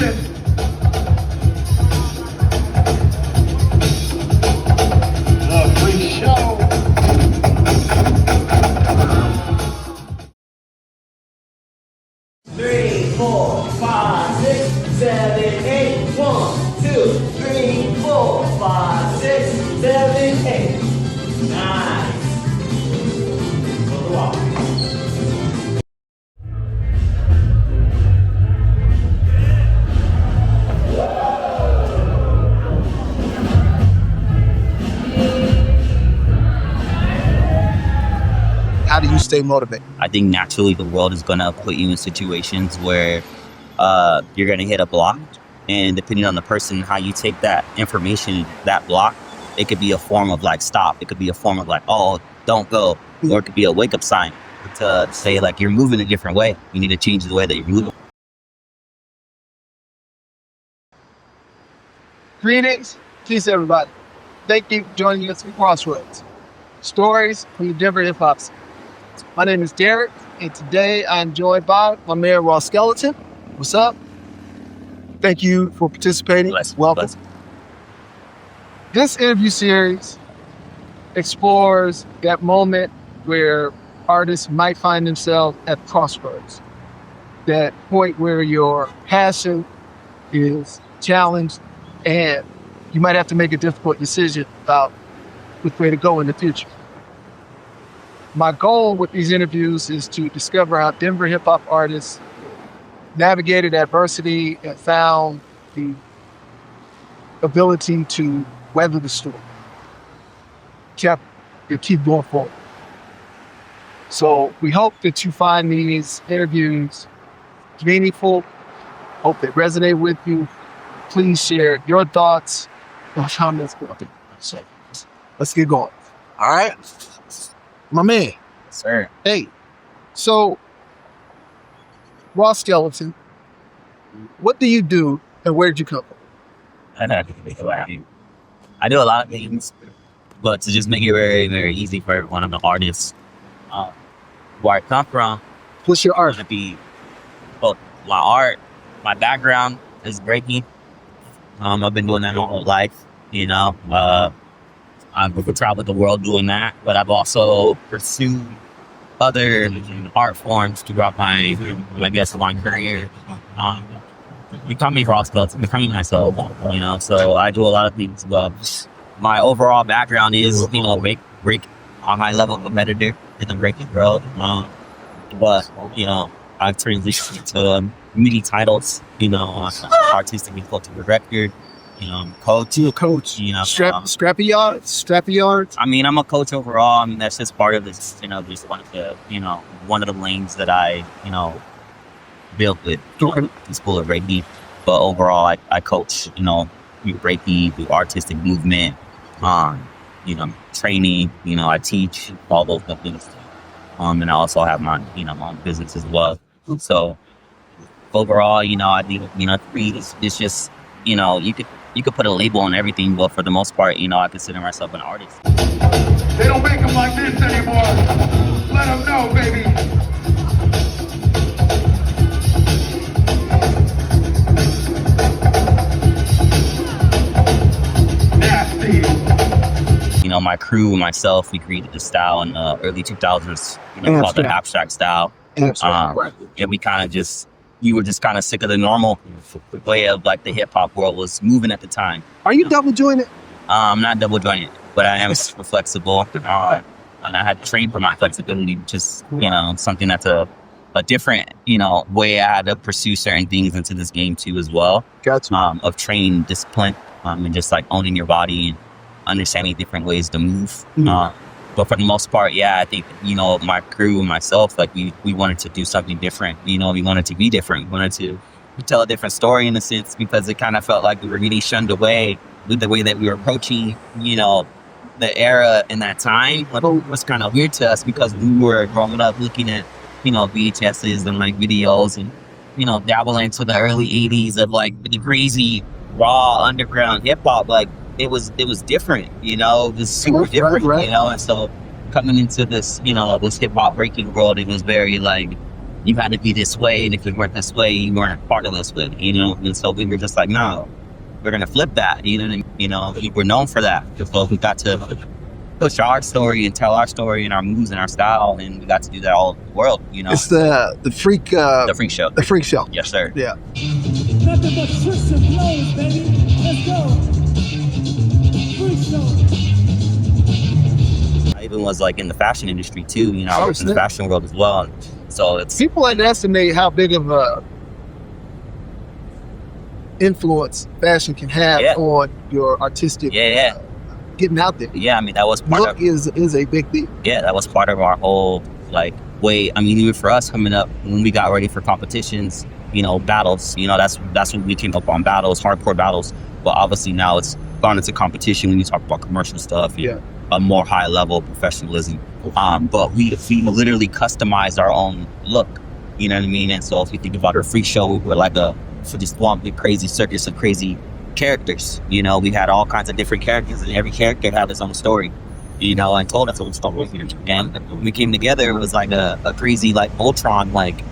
this. Lovely show. Three, four, five, six, seven, eight. 1, 2, 3, 4, 5, 6, 7, 8. Nice. Go the walk. How do you stay motivated? I think naturally the world is gonna put you in situations where you're gonna hit a block, and depending on the person, how you take that information, that block, it could be a form of like stop. It could be a form of like, oh, don't go, or it could be a wake up sign to say like you're moving a different way. You need to change the way that you're moving. Greetings, peace everybody. Thank you for joining us for Crossroads. Stories from the Denver hip hop scene. My name is Derek, and today I'm joined by my man Raw Skeleton. What's up? Thank you for participating. Welcome. Bless. This interview series explores that moment where artists might find themselves at crossroads. That point where your passion is challenged and you might have to make a difficult decision about which way to go in the future. My goal with these interviews is to discover how Denver hip hop artists navigated adversity and found the ability to weather the storm. Keep going forward. So we hope that you find these interviews meaningful. Hope they resonate with you. Please share your thoughts and comments. So let's get going. All right. My man. Sir. Hey, so Raw Skeleton, what do you do and where did you come from? I do a lot of things, but to just make it very, very easy for everyone, I'm an artist. Where I come from, What's your art? well, my art, my background is breaking. I've been doing that my whole life, you know. I've traveled the world doing that, but I've also pursued other art forms throughout my career. Becoming Crossroads, becoming myself, you know. So I do a lot of things. But my overall background is, you know, break on high level competitor in the breaking world. But you know, I've transitioned to many titles. You know, artistic and cultural director. You know, coach, you know, Strappy yards. I mean, I'm a coach overall. I mean, that's just part of this, you know, just one of the lanes that I, you know, built with the School of Reiki. But overall, I coach, you know, Reiki, do artistic movement, you know, training, you know, I teach all those things. And I also have my, you know, my own business as well. So overall, you know, I think, you know, it's just, you know, you could put a label on everything, but for the most part, you know, I consider myself an artist. They don't make them like this anymore. Let them know, baby. Nasty. You know, my crew and myself, we created this style in the early 2000s, you know, called the abstract style. And we kind of just, you were just kind of sick of the normal way of like the hip hop world was moving at the time. Are you double jointed? I'm not double jointed, but I am super flexible. And I had to train for my flexibility, just, you know, something that's a different, you know, way I had to pursue certain things into this game too as well. Gotcha. Of training discipline, and just like owning your body and understanding different ways to move. But for the most part, yeah, I think, you know, my crew and myself, like we wanted to do something different. You know, we wanted to be different. We wanted to tell a different story in a sense, because it kind of felt like we were really shunned away with the way that we were approaching, you know, the era in that time. Like, it was kind of weird to us because we were growing up looking at, you know, VHSs and like videos and, you know, dabbling into the early 80s of like the crazy raw underground hip hop. Like, it was different, you know, it was super different, right. You know, and so coming into this, you know, this hip hop breaking world, it was very like, you had to be this way, and if you weren't this way, you weren't part of this way, you know. And so we were just like, no, we're gonna flip that, you know what I mean? You know, we were known for that. So we got to push our story and tell our story and our moves and our style, and we got to do that all over the world, you know. It's the freak The freak show. the freak show. Yes, sir. Yeah. Nothing but tricks and blows, baby. Let's go. Freak show. I even was like in the fashion industry too, you know. I Oh, worked in the snap. fashion world as well. So it's People underestimate how big of a influence fashion can have Yeah. on your artistic yeah. getting out there. Yeah, I mean that was part Look of is a big deal. that was part of our whole like way. I mean, even for us coming up when we got ready for competitions, you know, battles, you know, that's when we came up on battles, hardcore battles. But obviously now it's gone into competition when you talk about commercial stuff, Yeah. a more high level professionalism. But we literally customized our own look, you know what I mean? And so if you think about our freak show, we were like just one big crazy circus of crazy characters. You know, we had all kinds of different characters, and every character had its own story, you know, and told us own story. And when we came together, it was like a crazy like Ultron like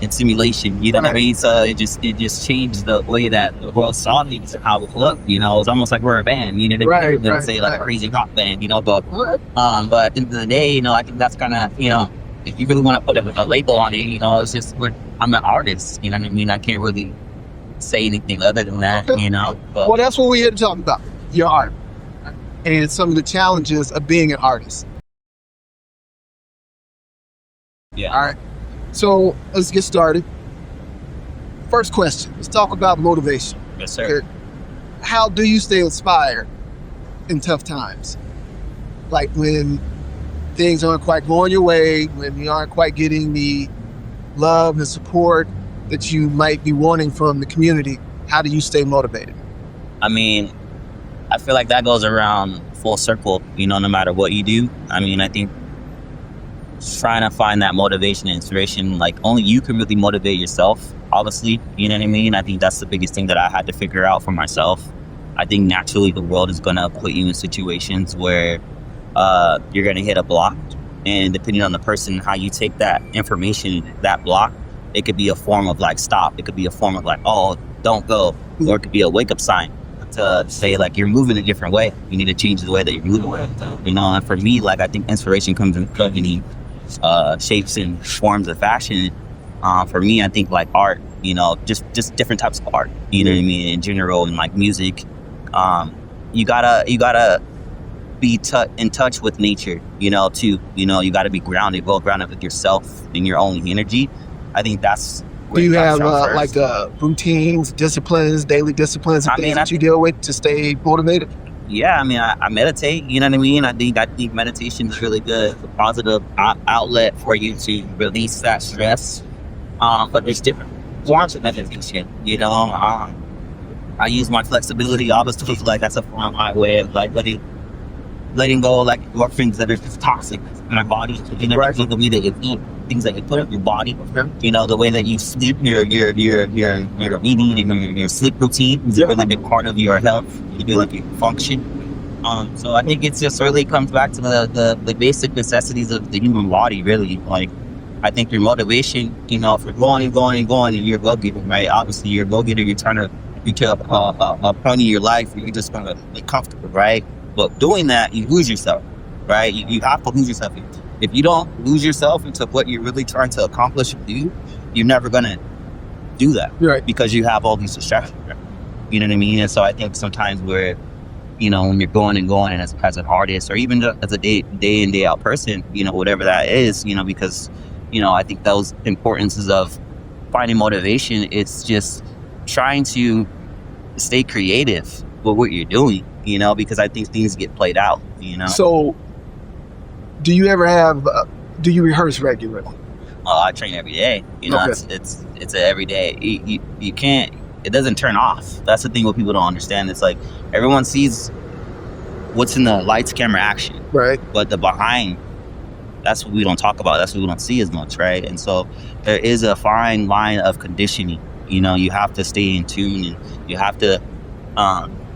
in simulation, you know what I mean? So it just changed the way that the world saw things and how it looked, you know. It's almost like we're a band, you know what I mean? Right, Let's say like right. a crazy rock band, you know, but at the end of the day, you know, I think that's kind of, you know, if you really want to put a label on it, you know, it's just I'm an artist, you know what I mean? I can't really say anything other than that, you know. But Well, that's what we're here to talk about. Your art and some of the challenges of being an artist. yeah, All right. So let's get started. First question. Let's talk about motivation. yes, sir. How do you stay inspired in tough times? Like when things aren't quite going your way, when you aren't quite getting the love and support that you might be wanting from the community, how do you stay motivated? I mean, I feel like that goes around full circle, you know, no matter what you do. I mean, I think trying to find that motivation and inspiration, like only you can really motivate yourself, obviously, you know what I mean? I think that's the biggest thing that I had to figure out for myself. I think naturally the world is going to put you in situations where you're going to hit a block, and depending on the person, how you take that information, that block, it could be a form of like stop, it could be a form of like, oh, don't go, or it could be a wake-up sign to say like you're moving a different way, you need to change the way that you're moving, you know. And for me, like I think inspiration comes in so many shapes and forms of fashion. For me, I think like art, you know, just different types of art, you know what I mean, in general, and like music. You gotta be in touch with nature, you know, too. You know, you gotta be well grounded with yourself and your own energy. I think that's where Do you it have comes from first. routines, disciplines, daily disciplines, and I things mean, that you deal with to stay motivated? Yeah, I mean, I meditate, you know what I mean? I think meditation is really good, a positive outlet for you to release that stress. But there's different forms of meditation, you know. I use my flexibility, obviously, like that's a my way of like letting go of like things that are just toxic in our body. You know, Right. the way that you eat, things that you put in your body, Yeah. you know, the way that you sleep, your eating and your sleep routine is a really big part of your health, you feel like you function. So I think it's just really comes back to the basic necessities of the human body, really. Like, I think your motivation, you know, if you're going and you're a go-getter, right? Obviously you're a go-getter, you're trying to reach a point in your life where you're just gonna be comfortable, right? But doing that, you lose yourself, right? You have to lose yourself. If you don't lose yourself into what you're really trying to accomplish and do, you're never gonna do that. Right. Because you have all these distractions, you know what I mean? And so I think sometimes where, you know, when you're going and as an artist, or even as a day in, day out person, you know, whatever that is, you know, because, you know, I think those importances of finding motivation, it's just trying to stay creative with what you're doing, you know, because I think things get played out, you know. So, do you ever have? Do you rehearse regularly? I train every day, you know. Okay. It's an every day. You can't. It doesn't turn off. That's the thing what people don't understand. It's like everyone sees what's in the lights, camera, action, Right. but the behind, that's what we don't talk about. That's what we don't see as much, right? And so there is a fine line of conditioning. You know, you have to stay in tune, and you have to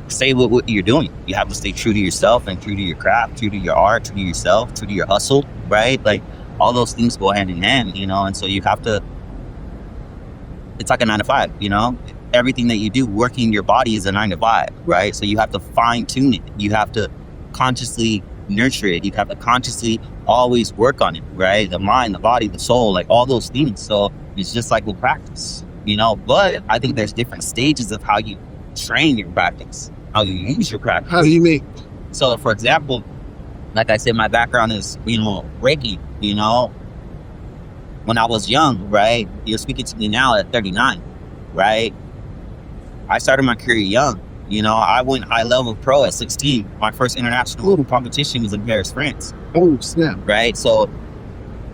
stay with what you're doing. You have to stay true to yourself and true to your craft, true to your art, true to yourself, true to your hustle, right? Like, all those things go hand in hand, you know, and so you have to, it's like a 9 to 5, you know, everything that you do working your body is a 9 to 5, right? So you have to fine tune it. You have to consciously nurture it. You have to consciously always work on it, right? The mind, the body, the soul, like all those things. So it's just like with practice, you know, but I think there's different stages of how you train your practice, how you use your practice. How do you mean? So for example, like I said, my background is, you know, Reiki, you know, when I was young, right? You're speaking to me now at 39, right? I started my career young. You know, I went high level pro at 16. My first international competition was in Paris, France. Oh, snap. Right. So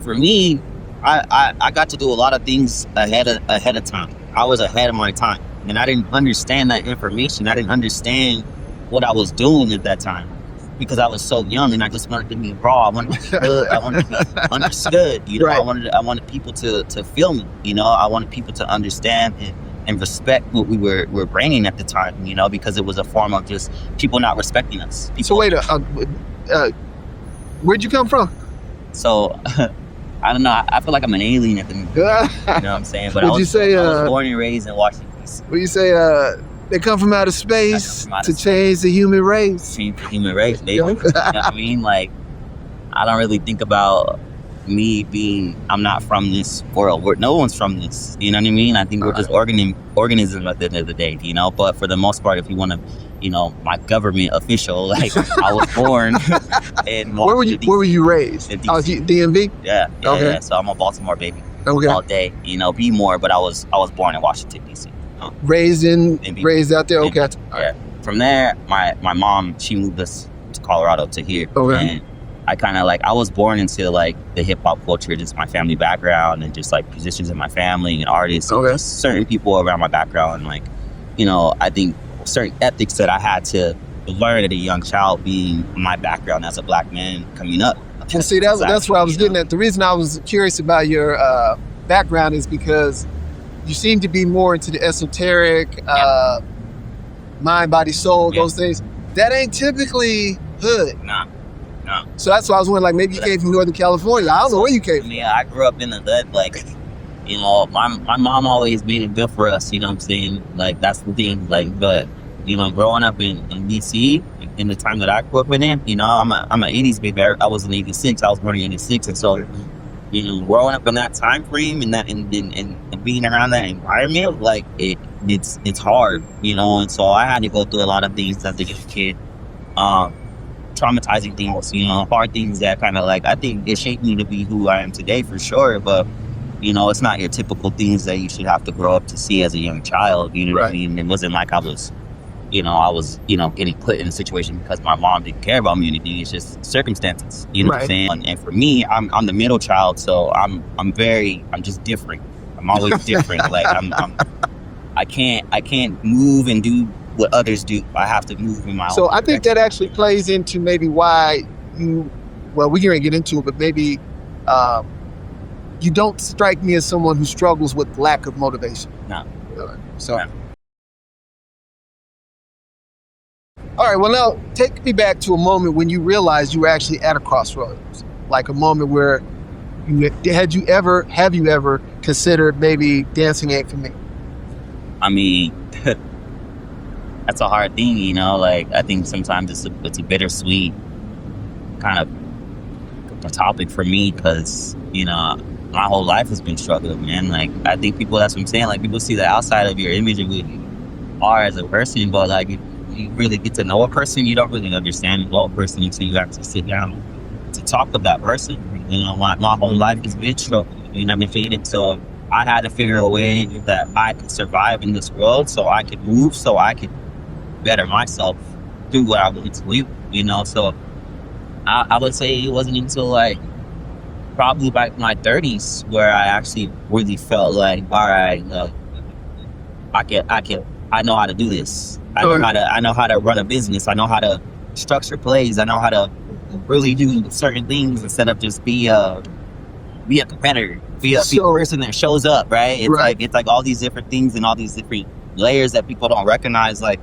for me, I got to do a lot of things ahead of time. I was ahead of my time. And I didn't understand that information. I didn't understand what I was doing at that time because I was so young and I just wanted to be raw. I wanted to be good. I wanted to be understood. You know, Right. I wanted people to feel me. You know, I wanted people to understand and respect what we were bringing at the time, you know, because it was a form of just people not respecting us. People, So wait, where'd you come from? So, I don't know. I feel like I'm an alien at the moment. You know what I'm saying? But Would I you say, was born and raised in Washington, D.C. Would you say they come from outer space They come from outer to change the human race? Change the human race, baby. You know what I mean? Like, I don't really think about me being, I'm not from this world. No one's from this. You know what I mean? I think we're just organisms at the end of the day, you know? But for the most part, if you want to, you know, my government official, like, I was born in Where were you raised? In Oh, DC. DMV? Yeah, Okay. yeah. So I'm a Baltimore baby Okay. all day. You know, be more, but I was born in Washington, D.C. Raised out there? Okay. Yeah. From there, my mom, she moved us to Colorado to here. Okay. And I kind of like, I was born into like the hip hop culture, just my family background and just like musicians in my family and artists, and Okay. just certain people around my background. And like, you know, I think certain ethics that I had to learn at a young child being my background as a black man coming up. Well, see, that's what I was You getting know? at. The reason I was curious about your background is because you seem to be more into the esoteric, mind, body, soul, Yeah. those things. That ain't typically hood. Nah. So that's why I was wondering, like, maybe you came from Northern California. I don't know where you came from. Yeah, I grew up in the hood, like, you know, my mom always made it good for us, you know what I'm saying? Like, that's the thing, like, but, you know, growing up in DC, in the time that I grew up in, you know, I'm a 80s baby. I was in 86, I was born in 86, and so, you know, growing up in that time frame and that, and being around that environment, like, it's hard, you know, and so I had to go through a lot of things as a young kid, traumatizing things, you know, hard things that kind of like, I think it shaped me to be who I am today for sure, but, you know, it's not your typical things that you should have to grow up to see as a young child, you know what I mean? It wasn't like I was, you know, getting put in a situation because my mom didn't care about me or anything. It's just circumstances, you know what I'm saying? And for me, I'm the middle child, so I'm just different. I'm always different. Like I can't move and do what others do. I have to move in my own So I think direction. that actually plays into maybe why we can't get into it, but maybe you don't strike me as someone who struggles with lack of motivation. No. So. No. All right, well now take me back to a moment when you realized you were actually at a crossroads, like a moment where have you ever considered maybe dancing ain't for me? I mean, that's a hard thing, you know. Like, I think sometimes it's a bittersweet kind of a topic for me because, you know, my whole life has been struggling, man. Like, I think that's what I'm saying. Like, people see the outside of your image of who you are as a person, but like, you really get to know a person, you don't really understand a person until you actually sit down to talk with that person. You know, my whole life has been struggling, you know what I mean? So I had to figure a way that I could survive in this world, so I could move, so I could better myself, do what I wanted to do, you know? So I would say it wasn't until like probably like my 30s where I actually really felt like, all right, I know how to do this. I know how to run a business. I know how to structure plays. I know how to really do certain things instead of just be a competitor, be a person that shows up, right? It's like all these different things and all these different layers that people don't recognize. Like,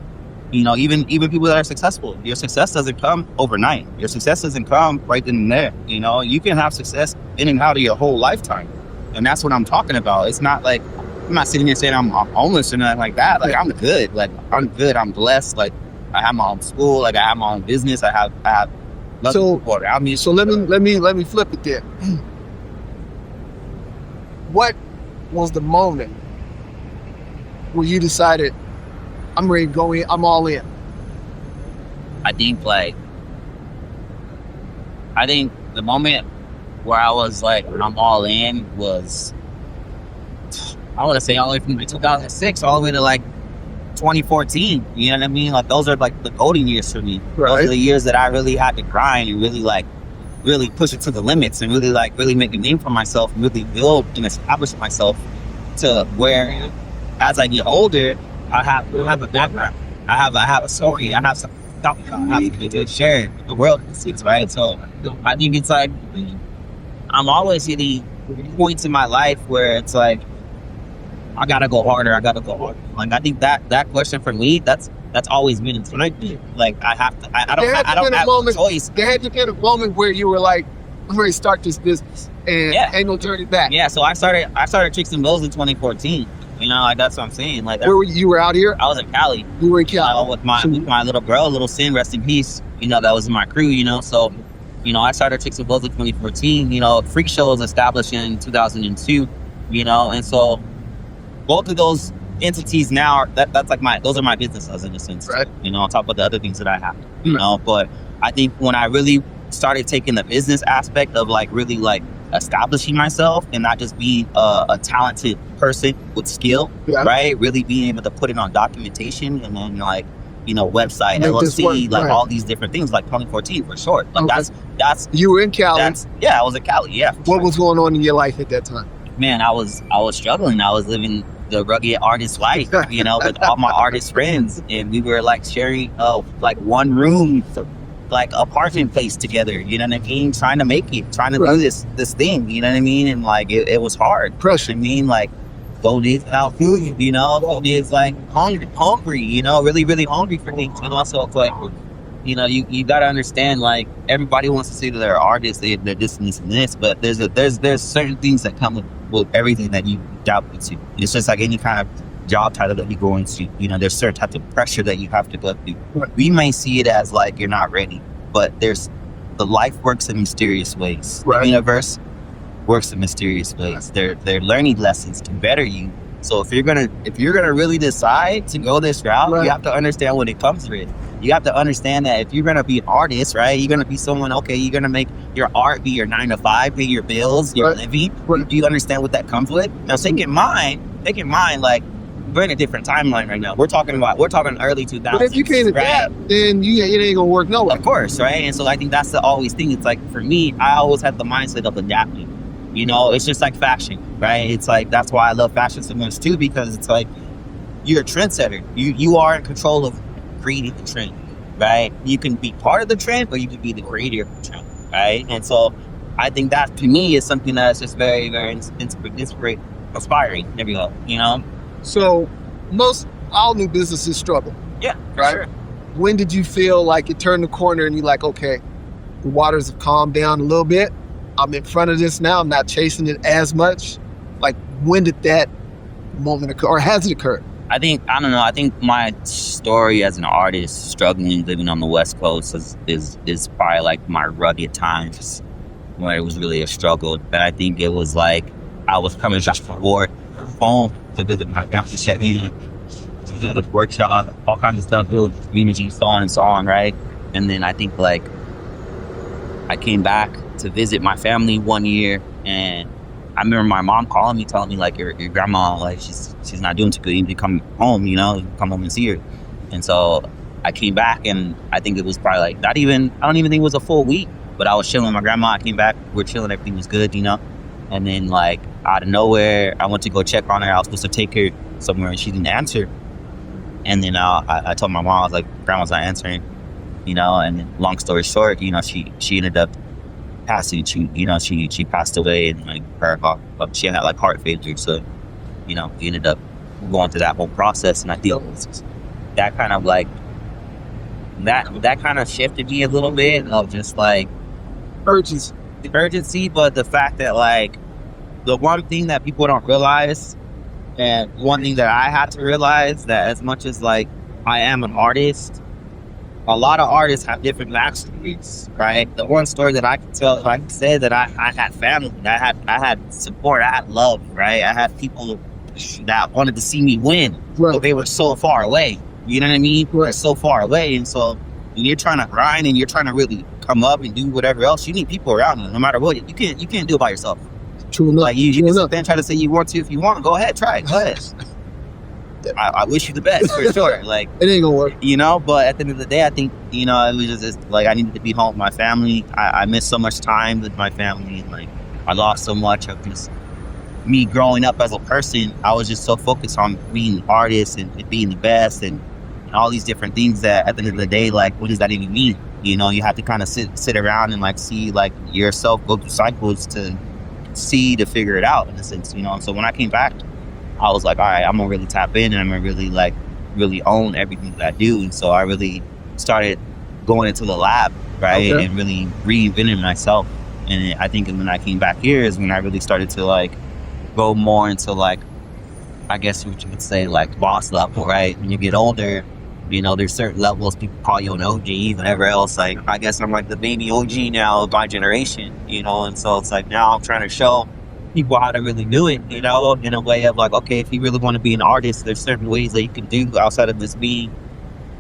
You know, even people that are successful, your success doesn't come overnight. Your success doesn't come right then and there. You know, you can have success in and out of your whole lifetime. And that's what I'm talking about. It's not like, I'm not sitting here saying I'm homeless or nothing like that. Like, I'm good. Like, I'm good. I'm blessed. Like, I have my own school. Like, I have my own business. I have So- nothing for it. I mean, So let me flip it there. What was the moment where you decided, I'm ready to go in, I'm all in? I think the moment where I was like, I'm all in was, I want to say all the way from 2006 all the way to like 2014. You know what I mean? Like, those are like the golden years for me. Right. Those are the years that I really had to grind and really push it to the limits and really make a name for myself and really build and establish myself to where, as I get older, I have a background. I have a story. I have something to share with the world, right? So I think it's like, I'm always hitting points in my life where it's like, I gotta go harder. Like, I think that question for me, that's always been into like I have to. I don't have a choice. There had to be a moment where you were like, I'm ready to start this business, and ain't no turning back. Yeah, so I started Chicks and Bills in 2014. You know, like, that's what I'm saying. Like, Where were you? You were out here? I was in Cali. You were in Cali. With my little girl, Little Sin, rest in peace. You know, that was my crew. You know, so you know, I started Chicks and Bills in 2014. You know, Freak Show was established in 2002. You know, and so both of those entities now that's like those are my businesses in a sense, right? You know, on top of the other things that I have, you know. But I think when I really started taking the business aspect of like really like establishing myself and not just being a talented person with skill, right? Really being able to put it on documentation and then like, you know, website, LLC, like all these different things, like 2014 for short. Like that's you were in Cali. I was in Cali. Yeah. What was going on in your life at that time? Man, I was struggling. I was living the rugged artist life, you know, with all my artist friends, and we were like sharing like one room, like apartment place together. You know what I mean? Trying to make it, trying to do this thing. You know what I mean? And like it was hard. Pressure. I mean, like go days without food. You know, go days like hungry. You know, really hungry for things. And also, it's like, you know, you gotta understand, like, everybody wants to say that they're artists, they're this and this and this, but there's certain things that come with everything that you dive into. It's just like any kind of job title that you go into. You know, there's certain types of pressure that you have to go through. Right. We may see it as like you're not ready, but the life works in mysterious ways. Right. The universe works in mysterious ways. They're learning lessons to better you. So if you're gonna really decide to go this route, you have to understand what it comes with. You have to understand that if you're gonna be an artist, right? You're gonna be someone. Okay, you're gonna make your art be your 9 to 5, pay your bills, your living. Do you understand what that comes with? Now, take in mind, like, we're in a different timeline right now. We're talking early 2000s. But if you can't adapt, then it ain't gonna work nowhere. Of course, right? And so I think that's the always thing. It's like, for me, I always had the mindset of adapting. You know, it's just like fashion, right? It's like, that's why I love fashion so much too, because it's like, you're a trendsetter. You are in control of creating the trend, right? You can be part of the trend, but you can be the creator of the trend, right? And so I think that, to me, is something that's just very, very inspiring. There we go, you know? So all new businesses struggle. Yeah, right? Sure. When did you feel like it turned the corner and you're like, okay, the waters have calmed down a little bit, I'm in front of this now, I'm not chasing it as much? Like, when did that moment occur, or has it occurred? I don't know. I think my story as an artist, struggling, living on the West Coast, is probably like my rugged times where it was really a struggle. But I think it was like I was coming back from work home to visit my family, check in, to do the workshop, all kinds of stuff, build community, so on, right? And then I think like I came back to visit my family one year, and I remember my mom calling me, telling me like, your grandma, like, she's not doing too good. You need to come home, you know, come home and see her. And so I came back, and I think it was probably like I don't even think it was a full week, but I was chilling with my grandma. I came back, we're chilling, everything was good, you know. And then like out of nowhere, I went to go check on her. I was supposed to take her somewhere, and she didn't answer. And then I told my mom, I was like, grandma's not answering, you know. And then, long story short, you know, she ended up passing. She passed away, and like she had like heart failure. So, you know, we ended up going through that whole process, and I feel that kind of like that kind of shifted me a little bit of just like Urgency. the urgency, but the fact that like the one thing that people don't realize, and one thing that I had to realize, that as much as like I am an artist, a lot of artists have different backstories, right? The one story that I can tell, I can say that I had family, I had support, I had love, right? I had people that wanted to see me win, Right. but they were so far away. You know what I mean? Right. They're so far away, and so when you're trying to grind and you're trying to really come up and do whatever else, you need people around you. No matter what, you can't do it by yourself. True enough. Like you True can enough. sit there and try to say you want to. If you want, go ahead, try it. Go ahead. I wish you the best for sure. Like, It ain't gonna work. you know, but at the end of the day, I think, you know, it was just like I needed to be home with my family. I missed so much time with my family. Like, I lost so much of just me growing up as a person. I was just so focused on being an artist and being the best and all these different things that at the end of the day, like, what does that even mean? You know, you have to kind of sit around and like see like yourself go through cycles to figure it out in a sense, you know. And so when I came back, I was like, all right, I'm gonna really tap in and I'm gonna really own everything that I do. And so I really started going into the lab, right? Okay. And really reinventing myself. And I think when I came back here is when I really started to like go more into like, I guess what you would say, like boss level, right? When you get older, you know, there's certain levels people call you an OG, whatever else. Like, I guess I'm like the baby OG now of my generation, you know. And so it's like now I'm trying to show people how to really do it, you know, in a way of like, okay, if you really want to be an artist, there's certain ways that you can do outside of just being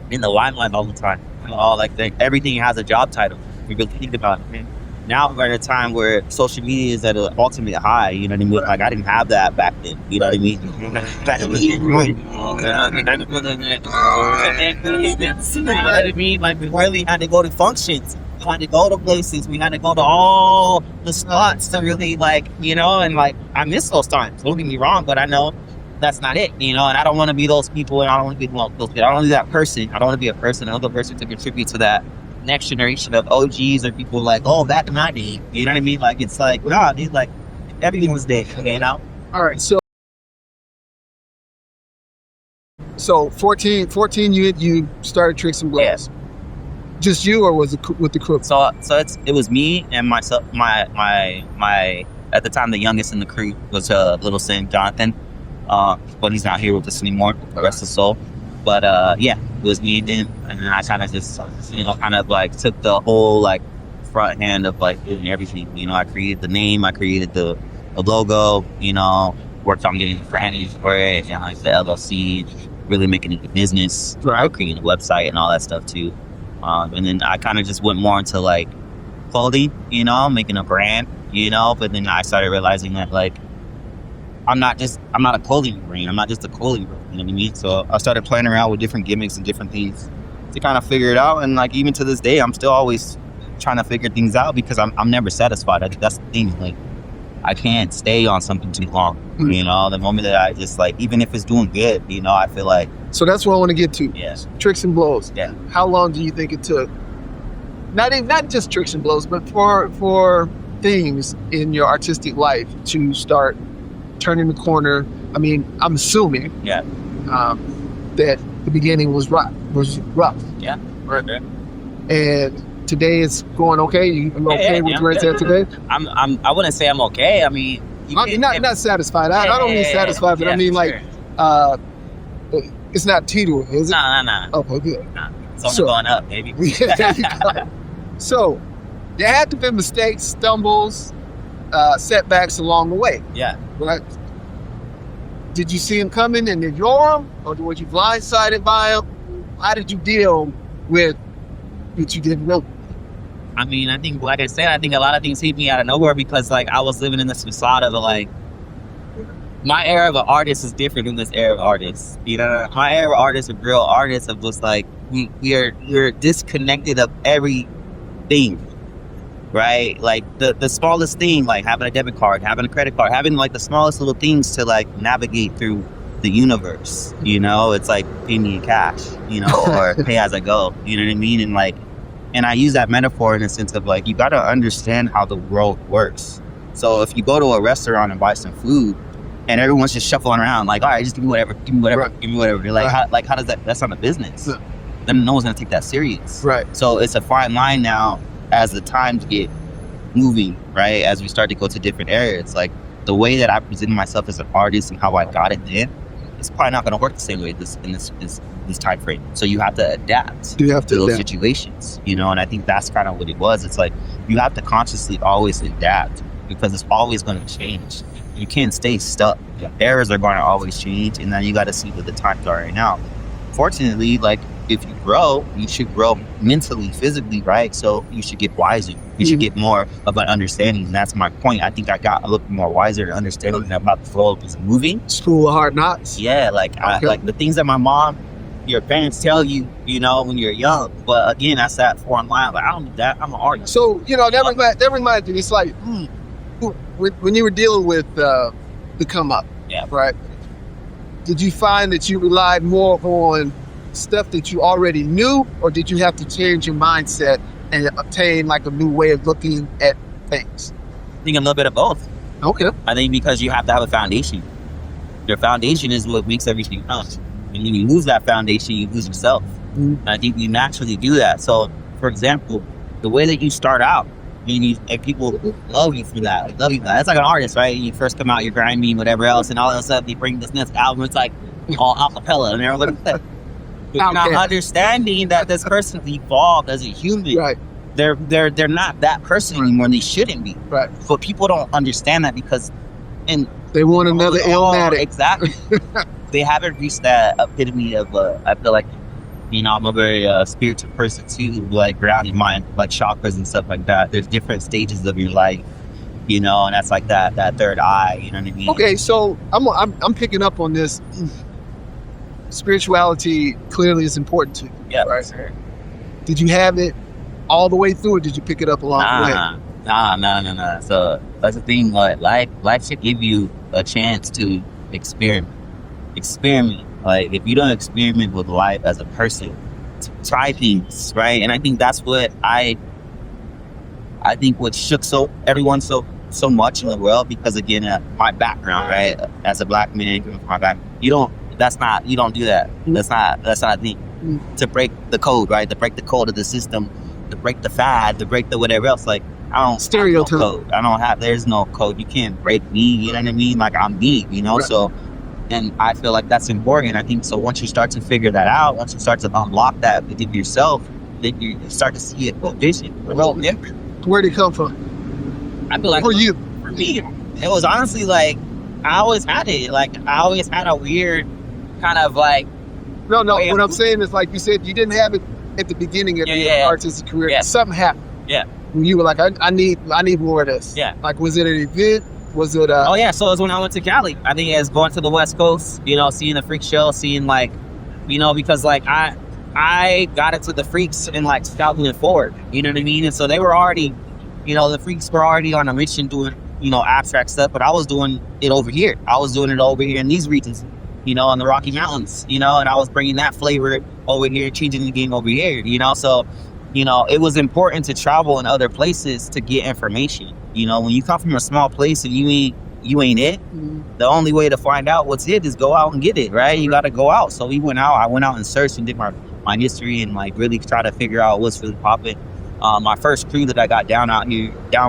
in the limelight all the time. You know, like everything has a job title. If you really think about it, man. Now we're at a time where social media is at an ultimate high. You know what I mean? Like I didn't have that back then. You know what I mean? You know what I mean? Like we really had to go to functions. We had to go to places. We had to go to all the spots to really like, you know, and like I miss those times. Don't get me wrong, but I know that's not it, you know, and I don't want to be those people, and I don't want to be those people. I don't want to be that person. I don't want to be a person, another person to contribute to that next generation of OGs or people like, oh, back in my day. You know what I mean? Like, it's like, nah, dude, like, everything was there, you know? All right. So 14, you started Tricks and Blows. Just you, or was it with the crew? So it was me and myself, my at the time, the youngest in the crew was little Sam Jonathan. But he's not here with us anymore, rest his soul. But yeah, it was me and him, and then I kind of just, you know, kind of like took the whole like front hand of like doing everything. You know, I created the name, I created the logo, you know, worked on getting the branding for it, and like the LLC, really making it a business, Right. creating a website and all that stuff too. And then I kind of just went more into like clothing, you know, making a brand, you know. But then I started realizing that like I'm not a clothing brand. I'm not just a clothing brand. You know what I mean? So I started playing around with different gimmicks and different things to kind of figure it out. And like even to this day, I'm still always trying to figure things out because I'm never satisfied. That's the thing. Like I can't stay on something too long. Mm. You know, the moment that I just like, even if it's doing good, you know, I feel like, So that's what I want to get to. yeah, Tricks and Blows. yeah. How long do you think it took? Not just Tricks and Blows, but for things in your artistic life to start turning the corner. I mean, I'm assuming Yeah. that the beginning was rough. Yeah. Right. And today it's going okay. You okay with where it's at today? I wouldn't say I'm okay. I mean, Not satisfied. I don't mean satisfied, but I mean like it's not teetering, is it? Nah. Okay, good. It's only So- going up, baby. So there had to be mistakes, stumbles, setbacks along the way, Yeah. right? Did you see them coming and ignore them, or was you blindsided by them? How did you deal with what you didn't know? I mean, I think, like I said, I think a lot of things hit me out of nowhere because, like, I was living in this facade of, like, my era of an artist is different than this era of artists. You know, my era of artists are real artists of just, like, we're disconnected of everything, right? Like, the smallest thing, like having a debit card, having a credit card, having, like, the smallest little things to, like, navigate through the universe, you know? It's like, pay me in cash, you know, or pay as I go, you know what I mean? And, like, and I use that metaphor in the sense of like, you got to understand how the world works. So if you go to a restaurant and buy some food and everyone's just shuffling around like, all right, just give me whatever. Right. Give me whatever. You're like, Right. how does that, that's not a business. Yeah. then no one's gonna take that serious. Right. So it's a fine line now as the times get moving, right? As we start to go to different areas, like the way that I presented myself as an artist and how I got it then, it's probably not gonna work the same way in this time frame. So you have to adapt You have to to those adapt. situations, you know. And I think that's kind of what it was. It's like you have to consciously always adapt because it's always going to change. You can't stay stuck. Errors are going to always change, and then you got to see what the times are right now. Fortunately, like if you grow, you should grow mentally, physically, right? So you should get wiser. You should get more of an understanding. And that's my point. I think I got a little more wiser and understanding about the flow of this movie. School of Hard Knocks. Yeah, like Okay. like the things that my mom, your parents tell you, you know, when you're young. But again, that's that foreign line. Like I don't do that. I'm an artist. So, you know, that reminds me, it's like, when you were dealing with the come up, Yeah. right? Did you find that you relied more on stuff that you already knew, or did you have to change your mindset and obtain like a new way of looking at things? I think a little bit of both. Okay. I think because you have to have a foundation. Your foundation is what makes everything else. And when you lose that foundation, you lose yourself. Mhm. And I think you naturally do that. So, for example, the way that you start out, and people love you for that. They love you for that. It's like an artist, right? You first come out, you're grinding, whatever else, and all of a sudden they bring this next album. It's like all acapella, and they're like, but you're not understanding that this person's evolved as a human. Right. They're not that person anymore, and they shouldn't be. Right. But people don't understand that because, and They want another Illmatic. exactly, they haven't reached that epitome of. I feel like, you know, I'm a very spiritual person too, like grounding mind, like chakras and stuff like that. There's different stages of your life, you know, and that's like that third eye. You know what I mean? Okay, so I'm picking up on this. Spirituality clearly is important to you. Yeah. Right. Did you have it all the way through, or did you pick it up along the way? Nah. So that's the thing. Like life should give you a chance to experiment. Like if you don't experiment with life as a person, try things, right? And I think that's what I think what shook everyone so much in the world, because again, my background, right, as a black man, my back, you don't do that. That's not a thing. To break the code, right? To break the code of the system, to break the fad, to break the whatever else. Like I don't Stereotype. have no code. I don't have. There's no code. You can't break me. You know what I mean? Like I'm me. You know. Right. So, and I feel like that's important. I think so. Once you start to figure that out, once you start to unlock that within yourself, then you start to see it with vision. Well, different. Where'd it come from? I feel like For you. for me, it was honestly like I always had it. Like I always had a weird kind of like. No. Oh, yeah. What I'm saying is, like you said, you didn't have it at the beginning of your Yeah. artistic career. Yeah. Something happened. Yeah. When you were like, I need more of this. Yeah. Like, was it an event? Was it Oh yeah, so it was when I went to Cali. I think it was going to the West Coast, you know, seeing the freak show, seeing like, you know, because like I got into the freaks in like 2004, you know what I mean? And so they were already, you know, the freaks were already on a mission doing, you know, abstract stuff, but I was doing it over here. I was doing it over here in these regions, you know, in the Rocky Mountains, you know, and I was bringing that flavor over here, changing the game over here, you know, so, you know, it was important to travel in other places to get information. You know, when you come from a small place and you ain't it, the only way to find out what's it is go out and get it, right? You got to go out. So we went out. I went out and searched and did my history and like really try to figure out what's really popping. My first crew that I got down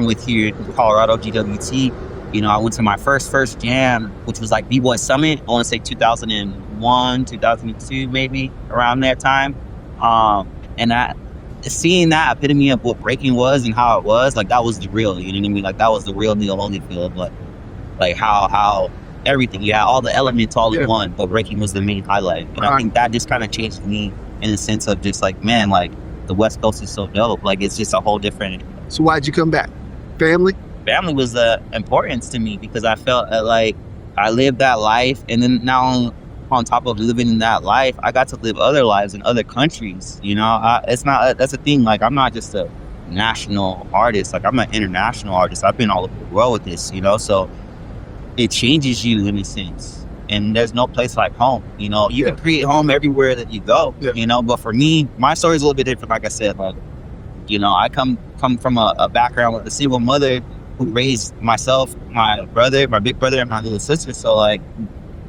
with here in Colorado, GWT, you know, I went to my first jam, which was like B-Boy Summit. I want to say 2001, 2002, maybe around that time. And seeing that epitome of what breaking was and how it was, like that was the real, you know what I mean? Like that was the real Neil Holyfield, like how everything, you had all the elements all in one, but breaking was the main highlight. And I think that just kind of changed me in the sense of just like, man, like the West Coast is so dope. Like it's just a whole different. So why'd you come back? Family? Family was the importance to me because I felt like I lived that life, and then now on top of living in that life, I got to live other lives in other countries. You know, that's the thing. Like I'm not just a national artist. Like I'm an international artist. I've been all over the world with this. You know, so it changes you in a sense. And there's no place like home. You know, you can create home everywhere that you go. Yeah. You know, but for me, my story is a little bit different. Like I said, like, you know, I come from a background with a single mother who raised myself, my brother, my big brother, and my little sister. So like,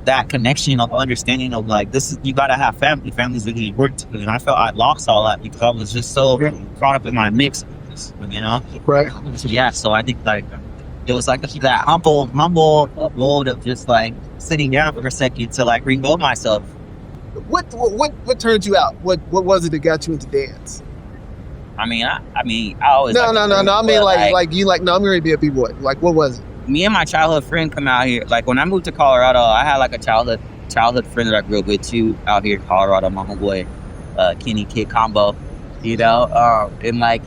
that connection of understanding of like, this is, you gotta have family. Family's really important. And I felt I lost all that because I was just so caught up in my mix, you know? Right. So, yeah, so I think like it was like that humble mode of just like sitting down for a second to like rebuild myself. What turned you out? What was it that got you into dance? I mean, I always No. I mean, but, no, I'm ready to be a b-boy. Like, what was it? me and my childhood friend come out here. Like when I moved to Colorado, I had like a childhood friend that I grew up with too out here in Colorado. My homeboy, Kenny Kid Combo, you know, and like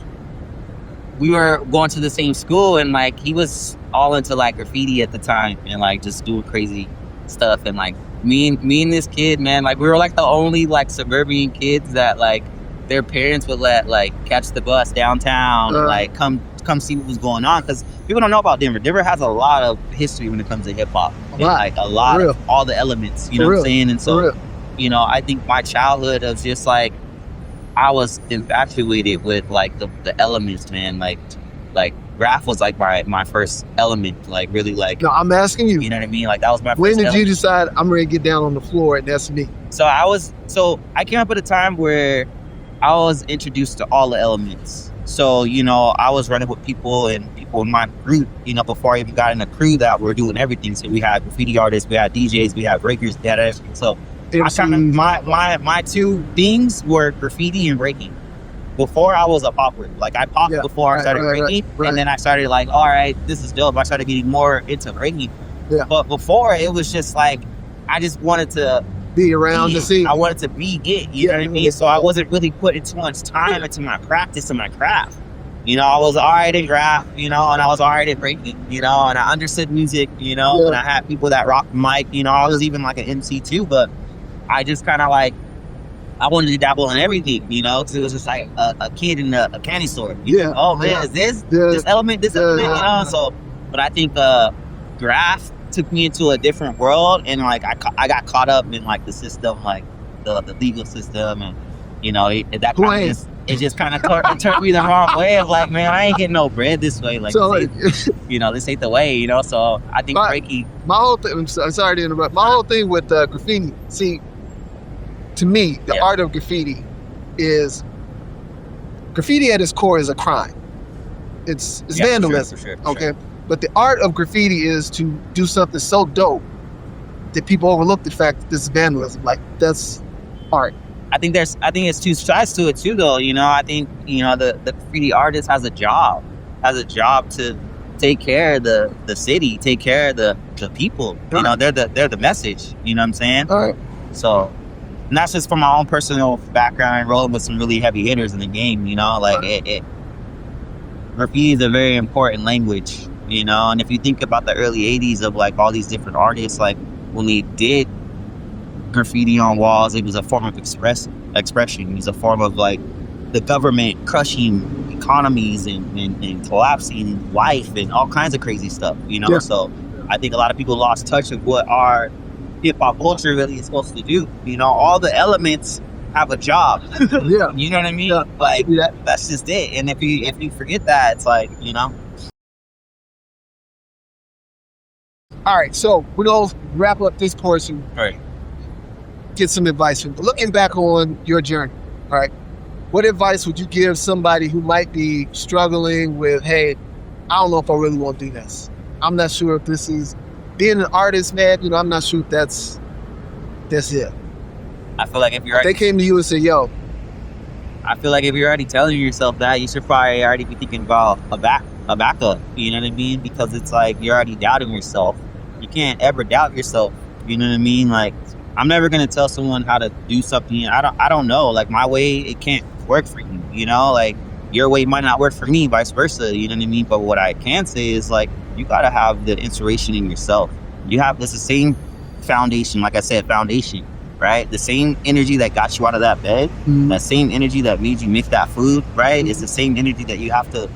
we were going to the same school, and like he was all into like graffiti at the time and like just doing crazy stuff. And like me and this kid, man, like we were like the only like suburban kids that like their parents would let like catch the bus downtown, like come see what was going on, because people don't know about Denver. Denver has a lot of history when it comes to hip hop, like a lot of all the elements, you know what I'm saying? And so, you know, I think my childhood was just like I was infatuated with like the elements, man. Like graph was like my first element, like really like. No, I'm asking you. You know what I mean? Like that was my first When did element. you decide I'm ready to get down on the floor and that's me? So I came up at a time where I was introduced to all the elements. So, you know, I was running with people in my group, you know, before I even got in a crew that were doing everything. So we had graffiti artists, we had DJs, we had breakers, we had everything. So I kind of, my two things were graffiti and breaking. Before I was a popper. Like I popped before I started breaking. And then I started like, all right, this is dope. I started getting more into breaking. Yeah. But before it was just like, I just wanted to be around the scene. I wanted to be it, you know what I mean? So I wasn't really putting too much time into my practice and my craft. You know, I was all right in graph, you know, and I was all right at breaking, you know, and I understood music, you know, and I had people that rocked the mic, you know, I was even like an MC too, but I just kind of like, I wanted to dabble in everything, you know, because it was just like a kid in a candy store. You know, oh man, is this element, you know? So, but I think graph took me into a different world, and like I got caught up in like the system, like the legal system, and you know it just kind of turned me the wrong way of like, man, I ain't getting no bread this way, like so, you know, this ain't the way, you know. So I think breaking. My whole thing. I'm sorry to interrupt. My whole thing with graffiti. See, to me, the art of graffiti is graffiti at its core is a crime. It's vandalism. For sure, okay. But the art of graffiti is to do something so dope that people overlook the fact that this is vandalism. Like, that's art. I think it's two sides to it too, though. You know, I think, you know, the graffiti artist has a job to take care of the city, take care of the people. You know, they're the message. You know what I'm saying? All right. So, and that's just from my own personal background, rolling with some really heavy hitters in the game. You know, like graffiti is a very important language. You know, and if you think about the early 80s of like all these different artists, like when they did graffiti on walls, it was a form of expression. It was a form of like the government crushing economies and collapsing life and all kinds of crazy stuff, you know? So I think a lot of people lost touch of what our hip hop culture really is supposed to do. You know, all the elements have a job. You know what I mean? Like that's just it. And if you forget that, it's like, you know. All right, so we're going to wrap up this portion. All right. Get some advice. Looking back on your journey, all right, what advice would you give somebody who might be struggling with, hey, I don't know if I really want to do this. I'm not sure if this is being an artist, man. You know, I'm not sure if that's it. I feel like if they came to you and said, yo. I feel like if you're already telling yourself that, you should probably already be thinking about a backup. You know what I mean? Because it's like you're already doubting yourself. You can't ever doubt yourself. You know what I mean? Like, I'm never gonna tell someone how to do something. I don't know. Like my way, it can't work for you. You know, like your way might not work for me, vice versa. You know what I mean? But what I can say is like you gotta have the inspiration in yourself. It's the same foundation. Like I said, foundation, right? The same energy that got you out of that bed, that same energy that made you make that food, right? It's the same energy that you have to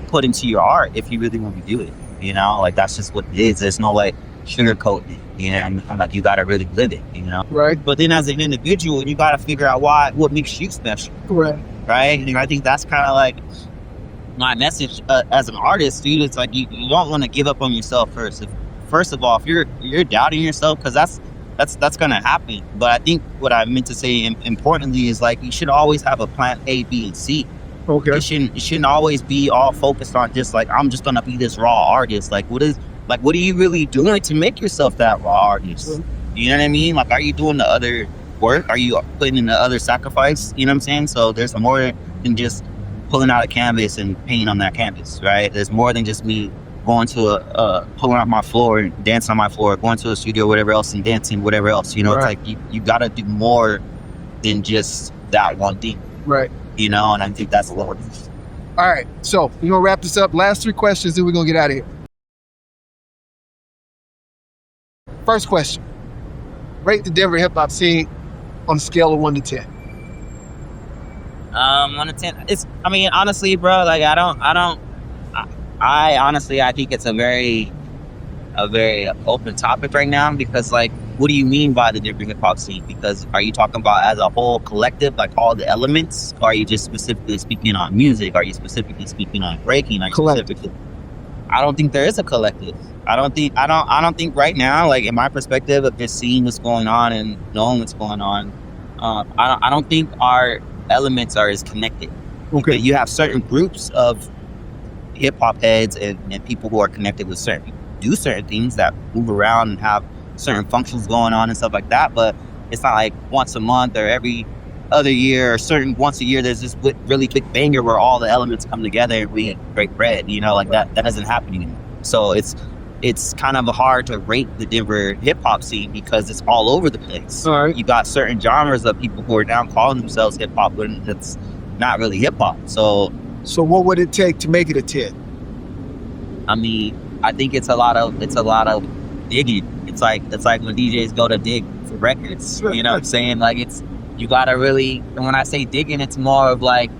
put into your art if you really want to do it. You know, like that's just what it is. There's no like sugarcoating it. You know, like you gotta really live it. You know, right? But then as an individual, you gotta figure out what makes you special. Correct. Right? And I think that's kind of like my message as an artist, dude. It's like you don't want to give up on yourself first. First of all, if you're doubting yourself, because that's that's gonna happen. But I think what I meant to say importantly is like you should always have a plan A, B, and C. Okay. It shouldn't always be all focused on just like I'm just gonna be this raw artist. Like what are you really doing to make yourself that raw artist? You know what I mean? Like, are you doing the other work? Are you putting in the other sacrifice? You know what I'm saying? So there's more than just pulling out a canvas and painting on that canvas, right? There's more than just me going to pulling out my floor and dancing on my floor, going to a studio, whatever else, and dancing, whatever else. You know, Right. it's like you gotta do more than just that one thing. Right. You know, and I think that's a little. All right. So we're gonna wrap this up. Last 3 questions, then we're gonna get out of here. First question: rate the Denver hip hop scene on a scale of 1 to 10. 1 to 10. I mean, honestly, bro, like I honestly, I think it's a very open topic right now because, like, what do you mean by the Denver hip hop scene? Because are you talking about as a whole collective, like all the elements? Or are you just specifically speaking on music? Are you specifically speaking on breaking? Are you Collective. specifically? I don't think there is a collective. I don't think right now, like in my perspective of just seeing what's going on and knowing what's going on, I don't think our elements are as connected. Okay. You have certain groups of hip hop heads and people who are connected with do certain things that move around and have certain functions going on and stuff like that. But it's not like once a month or every other year or once a year there's this really big banger where all the elements come together and we break bread. You know, like that doesn't happen anymore. So it's kind of hard to rate the Denver hip hop scene because it's all over the place. All right. You got certain genres of people who are now calling themselves hip hop, but it's not really hip hop. So what would it take to make it a 10? I mean, I think it's a lot of digging. It's like when DJs go to dig for records. You know what I'm saying? Like you gotta really. And when I say digging, it's more of like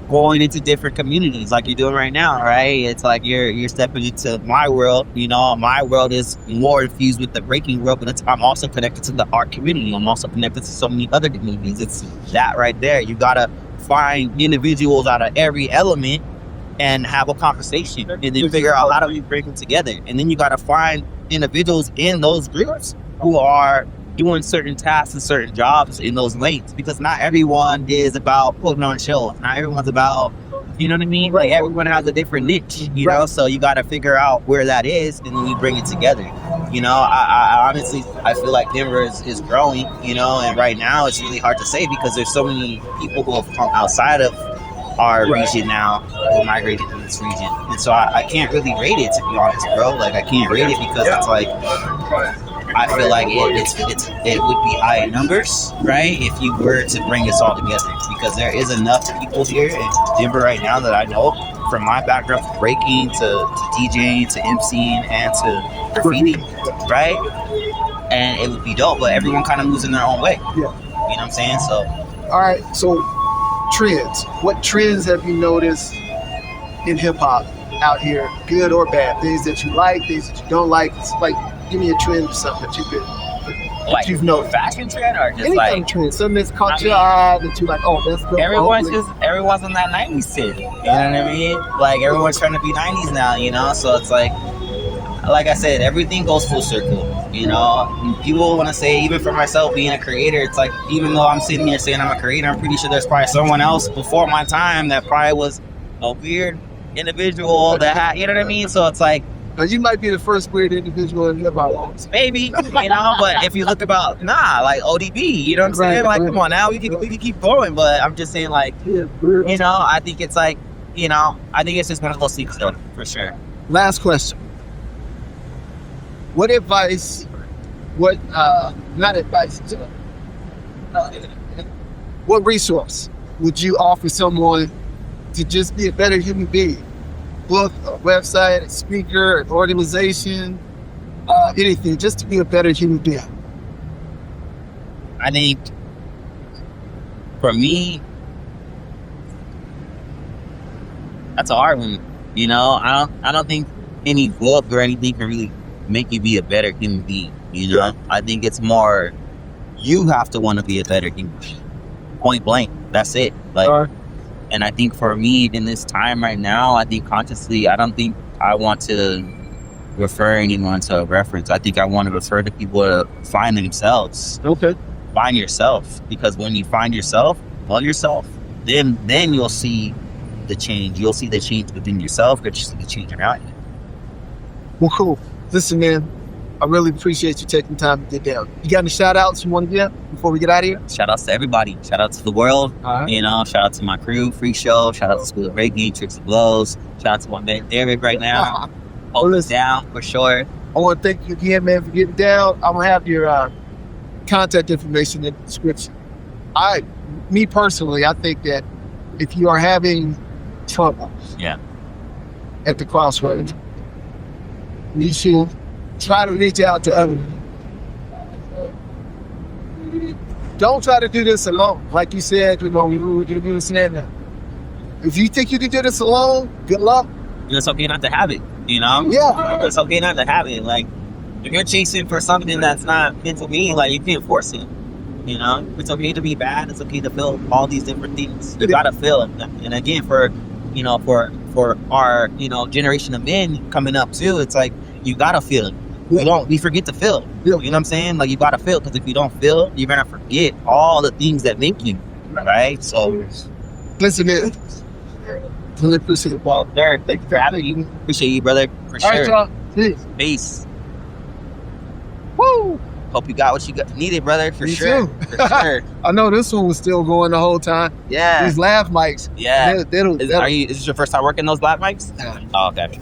going into different communities, like you're doing right now, right? It's like you're stepping into my world. You know, my world is more infused with the breaking world, but I'm also connected to the art community. I'm also connected to so many other communities. It's that right there. You gotta find individuals out of every element and have a conversation and then figure out how do we bring them together. And then you got to find individuals in those groups who are doing certain tasks and certain jobs in those lanes, because not everyone is about putting on shows. Not everyone's about, you know what I mean? Like everyone has a different niche, you know? So you got to figure out where that is and then you bring it together. You know, I honestly, I feel like Denver is growing, you know, and right now it's really hard to say because there's so many people who have come outside of our region now who migrated to this region. And so I can't really rate it, to be honest, bro. Like I can't rate it because it's like, I feel like it would be high in numbers, right? If you were to bring us all together, because there is enough people here in Denver right now that I know from my background, from breaking to DJing to MCing and to graffiti, right? And it would be dope, but everyone kind of moves in their own way. Yeah. You know what I'm saying? So, all right. So trends. What trends have you noticed in hip hop out here, good or bad? Things that you like, things that you don't like. It's like, give me a trend or something that you've noticed. Fashion trend or just Any like kind of trend, something that's caught your eye that you like, oh, that's good. everyone's on that 90s shit. You know what I mean? Like everyone's trying to be 90s now, you know? So it's like I said, everything goes full circle. You know, people want to say, even for myself being a creator, it's like, even though I'm sitting here saying I'm a creator, I'm pretty sure there's probably someone else before my time that probably was a weird individual that had, you know what I mean? So it's like, you might be the first weird individual in hip hop. maybe, you know, but if you look about, like ODB, you know what I'm saying? Like, come on now, we can keep going, but I'm just saying, like, you know, I think it's like, you know, I think it's just gonna go seek still, for sure. Last question. What advice, not advice, what resource would you offer someone to just be a better human being? Book, a website, a speaker, an organization, anything, just to be a better human being? I think for me, that's a hard one. You know, I don't think any book or anything can really make you be a better human being. You know, I think it's more you have to want to be a better human being. Point blank. That's it. Like, and I think for me in this time right now, I think consciously, I don't think I want to refer anyone to a reference. I think I want to refer to people to find themselves. Okay. Find yourself, because when you find yourself, love yourself, then you'll see the change. You'll see the change within yourself, but you see the change around you. Well, cool. Listen, man, I really appreciate you taking time to get down. You got any shout outs you want to give before we get out of here? Shout outs to everybody. Shout out to the world. All right. You know, shout out to my crew, Free Show. Shout out to School of Reiki, Tricks and Blows. Shout out to my man Derek right now. Hold us down for sure. I want to thank you again, man, for getting down. I'm going to have your contact information in the description. Me personally, I think that if you are having trouble at the Crossroads, you should try to reach out to others. Don't try to do this alone. Like you said, we were saying that. If you think you can do this alone, good luck. It's okay not to have it, you know? Yeah. It's okay not to have it. Like, if you're chasing for something that's not meant to be, like, you can't force it. You know? It's okay to be bad. It's okay to feel all these different things. You gotta feel it. And again, for our, generation of men coming up too, it's like, you gotta feel it. We forget to feel. You know what I'm saying? Like, you gotta feel, because if you don't feel, you're gonna forget all the things that make you, right? So, listen, man. Really appreciate it, Paul. Derek, thank you for having me. Appreciate you, brother. For All sure. right, y'all. Peace. Peace. Woo! Hope you got what you needed, brother. For Me sure. too. For sure. I know this one was still going the whole time. Yeah. These lav mics. Yeah. Is this your first time working those black mics? Oh, okay.